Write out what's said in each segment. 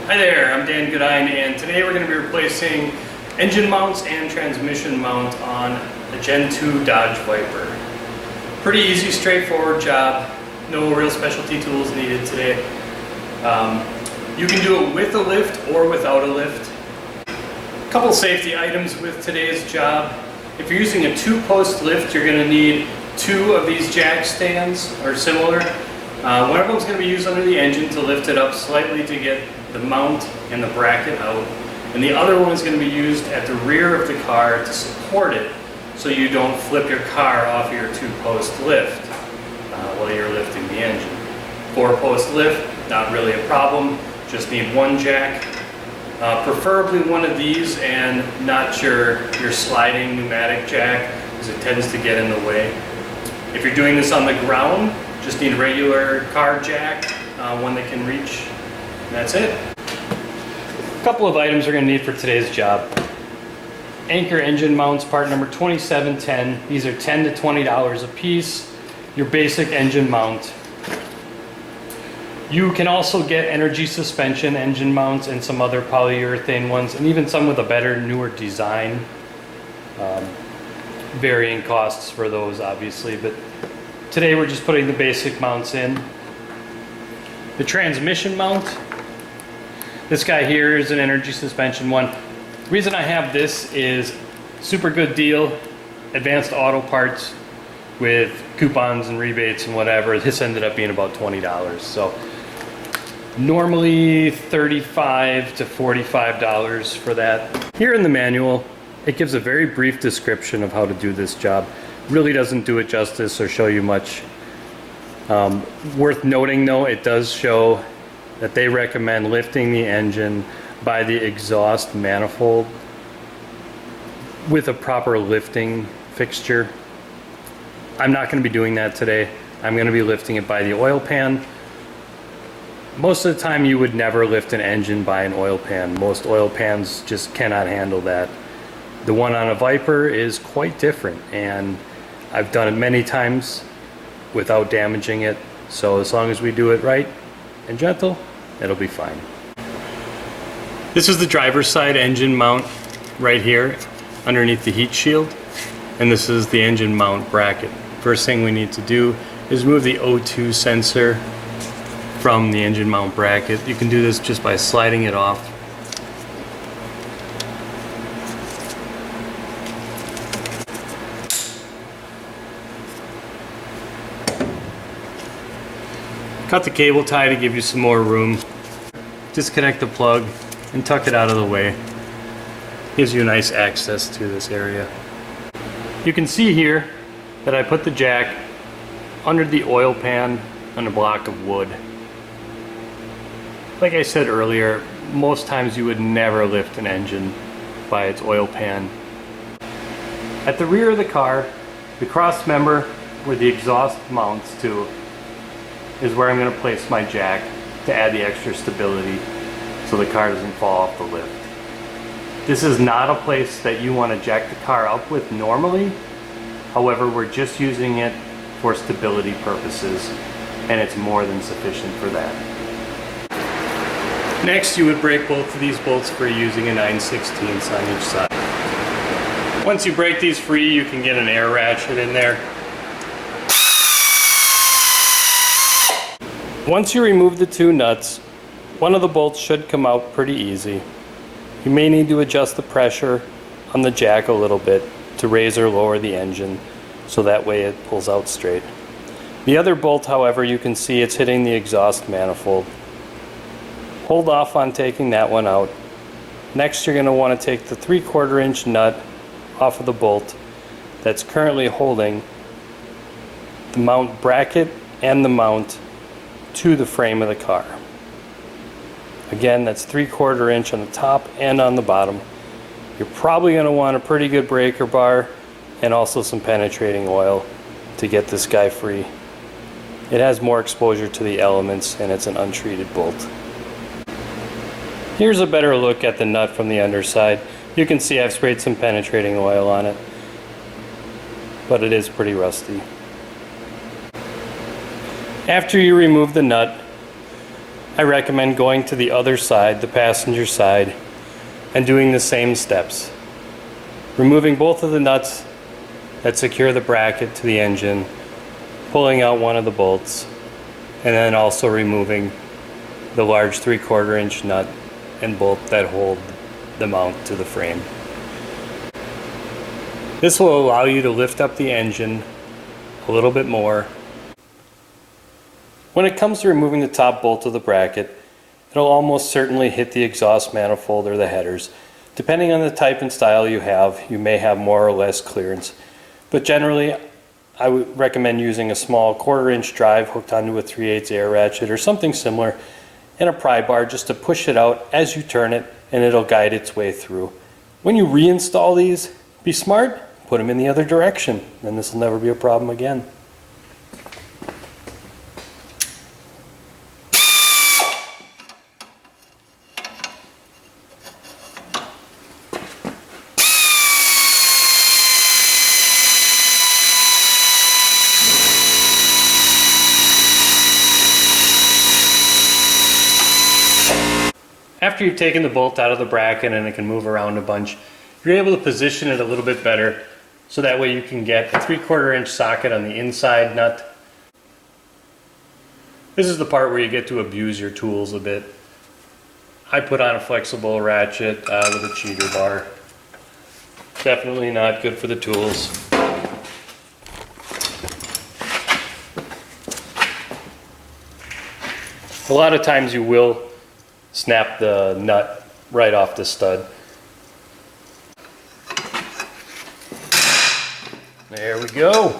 Hi there, I'm Dan Goodine, and today we're going to be replacing engine mounts and transmission mount on a Gen 2 Dodge Viper. Pretty easy, straightforward job. No real specialty tools needed today. You can do it with a lift or without a lift. A couple safety items with today's job. If you're using a 2-post lift, you're going to need 2 of these jack stands or similar. One of them is going to be used under the engine to lift it up slightly to get the mount and the bracket out, and the other one is going to be used at the rear of the car to support it so you don't flip your car off your 2-post lift while you're lifting the engine. 4-post lift, not really a problem, just need 1 jack, preferably one of these and not your sliding pneumatic jack, because it tends to get in the way. If you're doing this on the ground, just need a regular car jack, one that can reach. That's it. A couple of items we're going to need for today's job. Anchor engine mounts, part number 2710. These are $10 to $20 a piece. Your basic engine mount. You can also get energy suspension engine mounts and some other polyurethane ones, and even some with a better, newer design. Varying costs for those, obviously, but today we're just putting the basic mounts in. The transmission mount. This guy here is an energy suspension one. The reason I have this is super good deal, advanced auto parts with coupons and rebates and whatever. This ended up being about $20. So normally $35 to $45 for that. Here in the manual, it gives a very brief description of how to do this job. Really doesn't do it justice or show you much. Worth noting though, it does show that they recommend lifting the engine by the exhaust manifold with a proper lifting fixture. I'm not going to be doing that today. I'm going to be lifting it by the oil pan. Most of the time you would never lift an engine by an oil pan. Most oil pans just cannot handle that. The one on a Viper is quite different, and I've done it many times without damaging it. So as long as we do it right and gentle, it'll be fine. This is the driver's side engine mount right here underneath the heat shield, and this is the engine mount bracket. First thing we need to do is remove the O2 sensor from the engine mount bracket. You can do this just by sliding it off. Cut the cable tie to give you some more room. Disconnect the plug and tuck it out of the way. Gives you nice access to this area. You can see here that I put the jack under the oil pan on a block of wood. Like I said earlier, most times you would never lift an engine by its oil pan. At the rear of the car, the cross member where the exhaust mounts to is where I'm going to place my jack to add the extra stability so the car doesn't fall off the lift. This is not a place that you want to jack the car up with normally. However, we're just using it for stability purposes, and it's more than sufficient for that. Next, you would break both of these bolts free using a 9/16 on each side. Once you break these free, you can get an air ratchet in there. Once you remove the 2 nuts, one of the bolts should come out pretty easy. You may need to adjust the pressure on the jack a little bit to raise or lower the engine, so that way it pulls out straight. The other bolt, however, you can see it's hitting the exhaust manifold. Hold off on taking that one out. Next, you're going to want to take the 3/4 inch nut off of the bolt that's currently holding the mount bracket and the mount to the frame of the car. Again, that's 3/4 inch on the top and on the bottom. You're probably going to want a pretty good breaker bar and also some penetrating oil to get this guy free. It has more exposure to the elements and it's an untreated bolt. Here's a better look at the nut from the underside. You can see I've sprayed some penetrating oil on it, but it is pretty rusty. After you remove the nut, I recommend going to the other side, the passenger side, and doing the same steps. Removing both of the nuts that secure the bracket to the engine, pulling out one of the bolts, and then also removing the large 3/4 inch nut and bolt that hold the mount to the frame. This will allow you to lift up the engine a little bit more. When it comes to removing the top bolt of the bracket, it'll almost certainly hit the exhaust manifold or the headers. Depending on the type and style you have, you may have more or less clearance. But generally, I would recommend using a small 1/4 inch drive hooked onto a 3/8 air ratchet or something similar, and a pry bar just to push it out as you turn it, and it'll guide its way through. When you reinstall these, be smart, put them in the other direction, and this will never be a problem again. After you've taken the bolt out of the bracket and it can move around a bunch, you're able to position it a little bit better so that way you can get a 3/4 inch socket on the inside nut. This is the part where you get to abuse your tools a bit. I put on a flexible ratchet with a cheater bar. Definitely not good for the tools. A lot of times you will snap the nut right off the stud. There we go.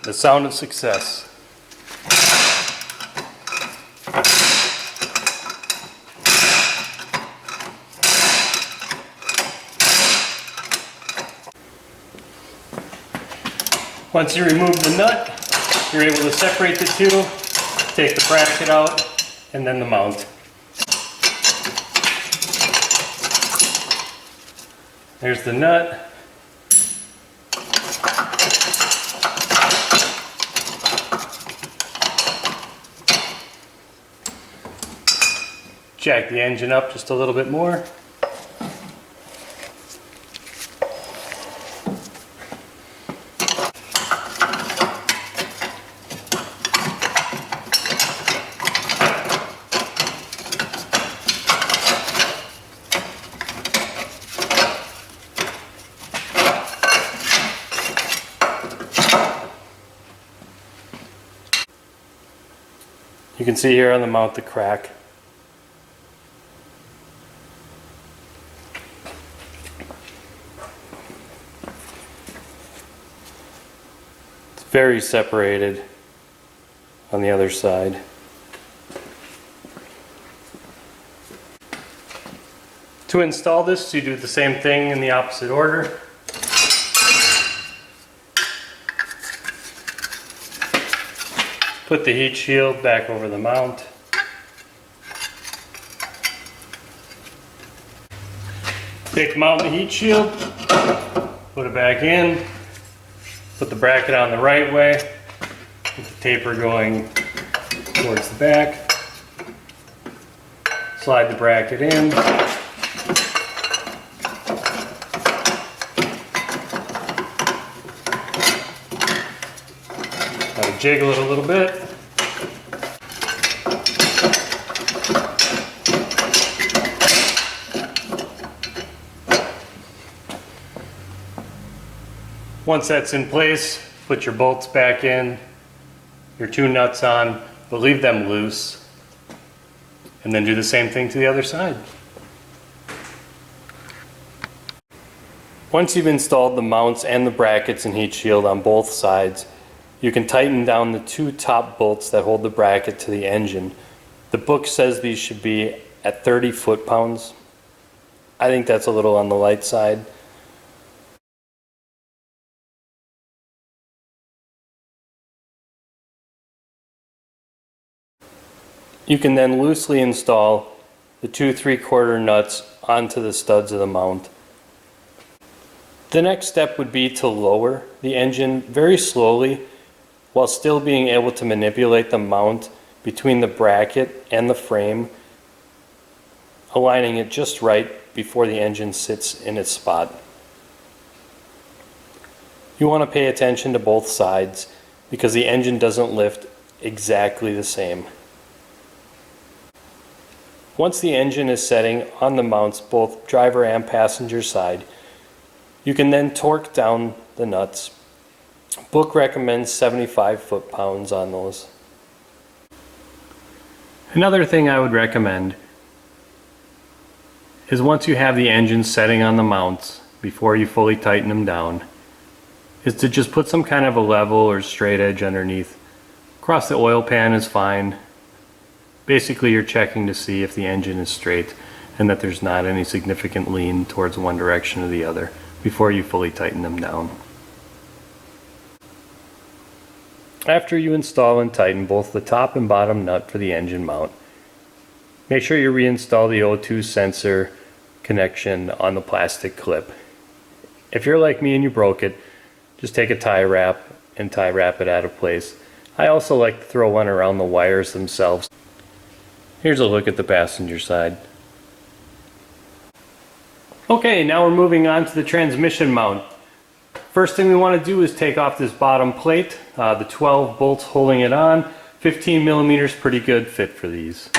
The sound of success. Once you remove the nut, you're able to separate the two, take the bracket out, and then the mount. There's the nut. Jack the engine up just a little bit more. You can see here on the mount the crack. It's very separated on the other side. To install this, you do the same thing in the opposite order. Put the heat shield back over the mount. Take the mount and the heat shield, put it back in, put the bracket on the right way, with the taper going towards the back. Slide the bracket in. Jiggle it a little bit. Once that's in place, put your bolts back in, your two nuts on, but leave them loose. And then do the same thing to the other side. Once you've installed the mounts and the brackets and heat shield on both sides, you can tighten down the two top bolts that hold the bracket to the engine. The book says these should be at 30 foot-pounds. I think that's a little on the light side. You can then loosely install the two 3/4 nuts onto the studs of the mount. The next step would be to lower the engine very slowly while still being able to manipulate the mount between the bracket and the frame, aligning it just right before the engine sits in its spot. You want to pay attention to both sides because the engine doesn't lift exactly the same. Once the engine is setting on the mounts, both driver and passenger side, you can then torque down the nuts. Book recommends 75 foot-pounds on those. Another thing I would recommend is once you have the engine setting on the mounts, before you fully tighten them down, is to just put some kind of a level or straight edge underneath. Across the oil pan is fine. Basically, you're checking to see if the engine is straight and that there's not any significant lean towards one direction or the other before you fully tighten them down. After you install and tighten both the top and bottom nut for the engine mount, make sure you reinstall the O2 sensor connection on the plastic clip. If you're like me and you broke it, just take a tie wrap and tie wrap it out of place. I also like to throw one around the wires themselves. Here's a look at the passenger side. Okay, now we're moving on to the transmission mount. First thing we want to do is take off this bottom plate, the 12 bolts holding it on. 15 millimeters, pretty good fit for these.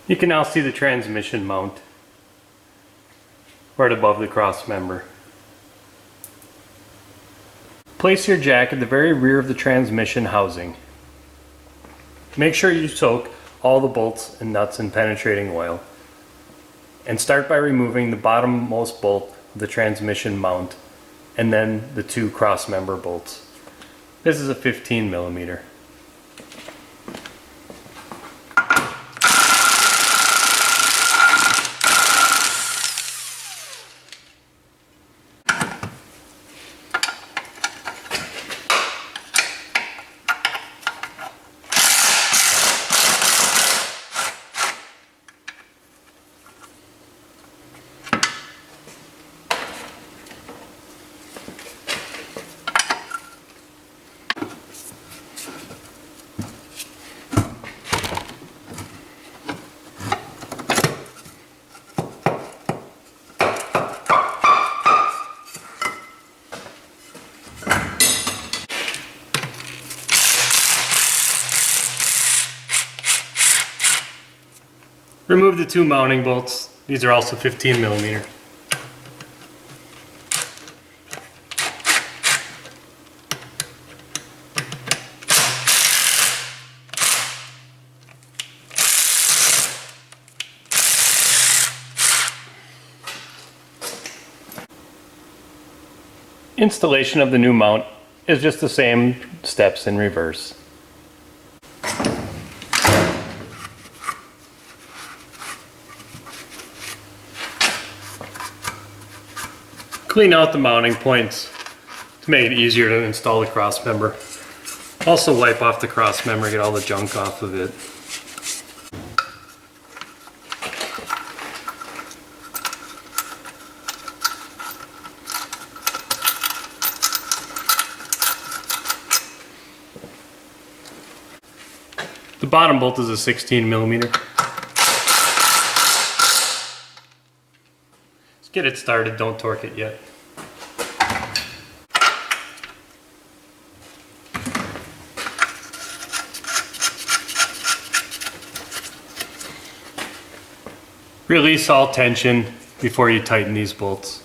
You can now see the transmission mount right above the cross member. Place your jack at the very rear of the transmission housing. Make sure you soak all the bolts and nuts in penetrating oil. And start by removing the bottommost bolt of the transmission mount and then the two cross member bolts. This is a 15 millimeter. Remove the two mounting bolts. These are also 15 millimeter. Installation of the new mount is just the same steps in reverse. Clean out the mounting points to make it easier to install the cross member. Also wipe off the cross member, get all the junk off of it. The bottom bolt is a 16 millimeter. Let's get it started, don't torque it yet. Release all tension before you tighten these bolts.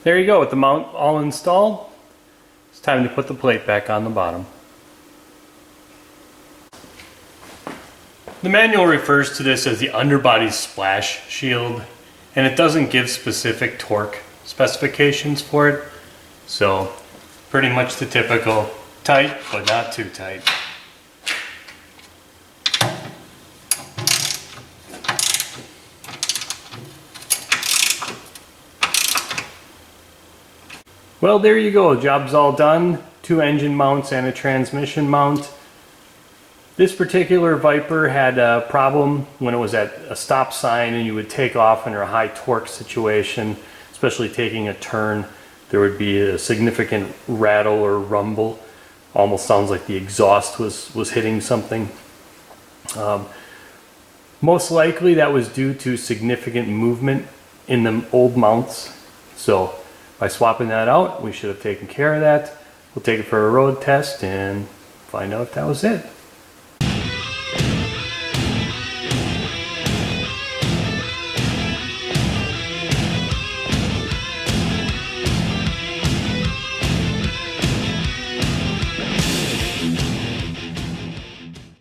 There you go, with the mount all installed, it's time to put the plate back on the bottom. The manual refers to this as the underbody splash shield, and it doesn't give specific torque specifications for it. So pretty much the typical tight, but not too tight. Well, there you go. Job's all done. 2 engine mounts and a transmission mount. This particular Viper had a problem when it was at a stop sign and you would take off under a high torque situation, especially taking a turn. There would be a significant rattle or rumble. Almost sounds like the exhaust was hitting something. Most likely that was due to significant movement in the old mounts. So by swapping that out, we should have taken care of that. We'll take it for a road test and find out if that was it.